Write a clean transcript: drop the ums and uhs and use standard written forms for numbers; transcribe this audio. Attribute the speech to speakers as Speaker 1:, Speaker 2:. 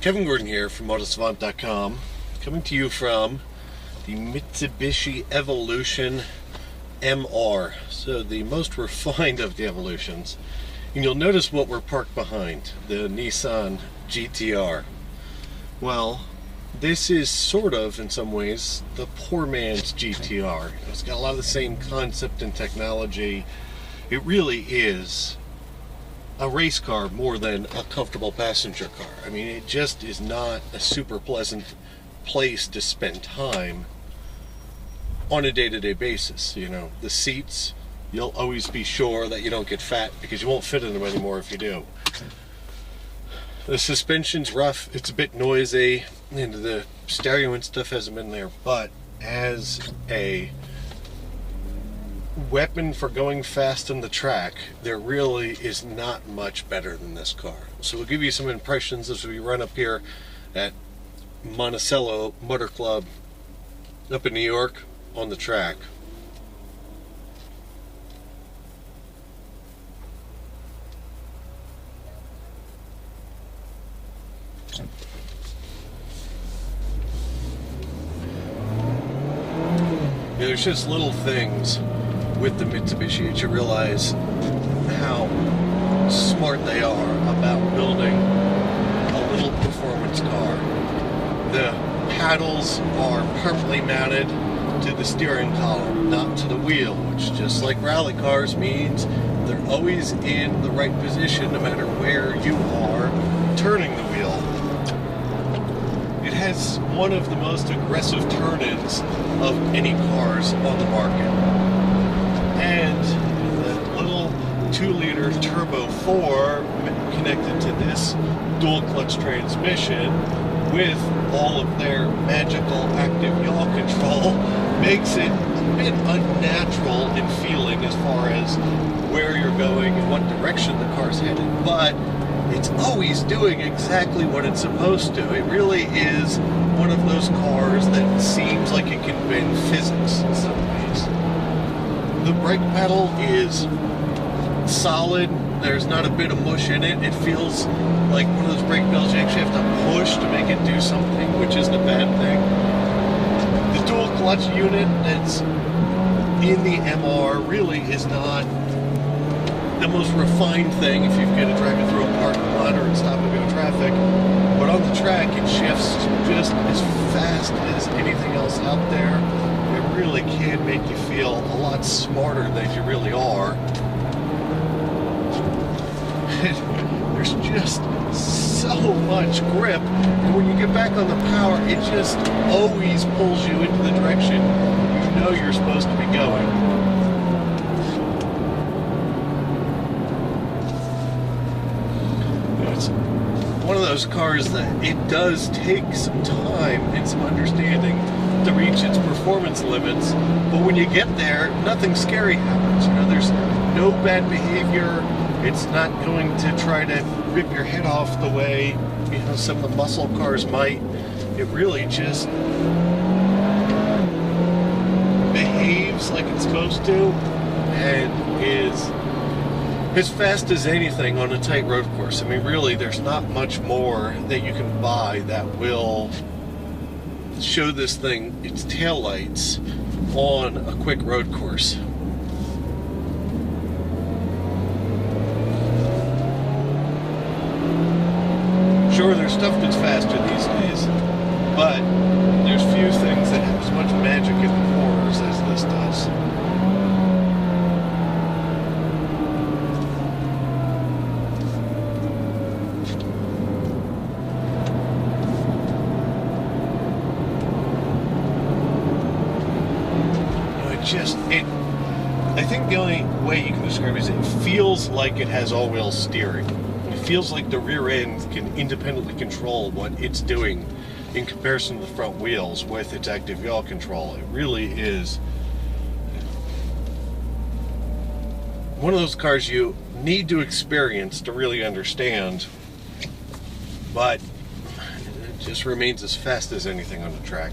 Speaker 1: Kevin Gordon here from MotorSavant.com, coming to you from the Mitsubishi Evolution MR, so the most refined of the Evolutions. And you'll notice what we're parked behind, the Nissan GTR. Well, this is sort of, in some ways, the poor man's GTR. It's got a lot of the same concept and technology. It really is a race car more than a comfortable passenger car. I mean, it just is not a super pleasant place to spend time on a day-to-day basis. You know, the seats, you'll always be sure that you don't get fat because you won't fit in them anymore if you do. The suspension's rough, it's a bit noisy, and the stereo and stuff hasn't been there, but as a weapon for going fast on the track, there really is not much better than this car. So we'll give you some impressions as we run up here at Monticello Motor Club up in New York on the track. There's just little things with the Mitsubishi that you realize how smart they are about building a little performance car. The paddles are permanently mounted to the steering column, not to the wheel, which, just like rally cars, means they're always in the right position no matter where you are turning the wheel. It has one of the most aggressive turn-ins of any cars on the market. And the little 2-liter Turbo 4 connected to this dual clutch transmission with all of their magical active yaw control makes it a bit unnatural in feeling as far as where you're going and what direction the car's headed. But it's always doing exactly what it's supposed to. It really is one of those cars that seems like it can bend physics in some ways. The brake pedal is solid. There's not a bit of mush in it. It feels like one of those brake pedals you actually have to push to make it do something, which isn't a bad thing. The dual clutch unit that's in the MR really is not the most refined thing if you've got to drive it through a parking lot or in stop and go traffic. But on the track, it shifts just as fast as anything else out there. It really can make you feel a lot smarter than you really are. There's just so much grip, and when you get back on the power, it just always pulls you into the direction you know you're supposed to be going. It's one of those cars that it does take some time and some understanding to reach its performance limits, but when you get there, nothing scary happens. You know, there's no bad behavior. It's not going to try to rip your head off the way, you know, some of the muscle cars might. It really just behaves like it's supposed to and is as fast as anything on a tight road course. I mean, really, there's not much more that you can buy that will show this thing its taillights on a quick road course. Sure, there's stuff that's faster these days, but there's few things that have as much magic in the corners as this does. I think the only way you can describe it is it feels like it has all-wheel steering. It feels like the rear end can independently control what it's doing in comparison to the front wheels with its active yaw control. It really is one of those cars you need to experience to really understand, but it just remains as fast as anything on the track.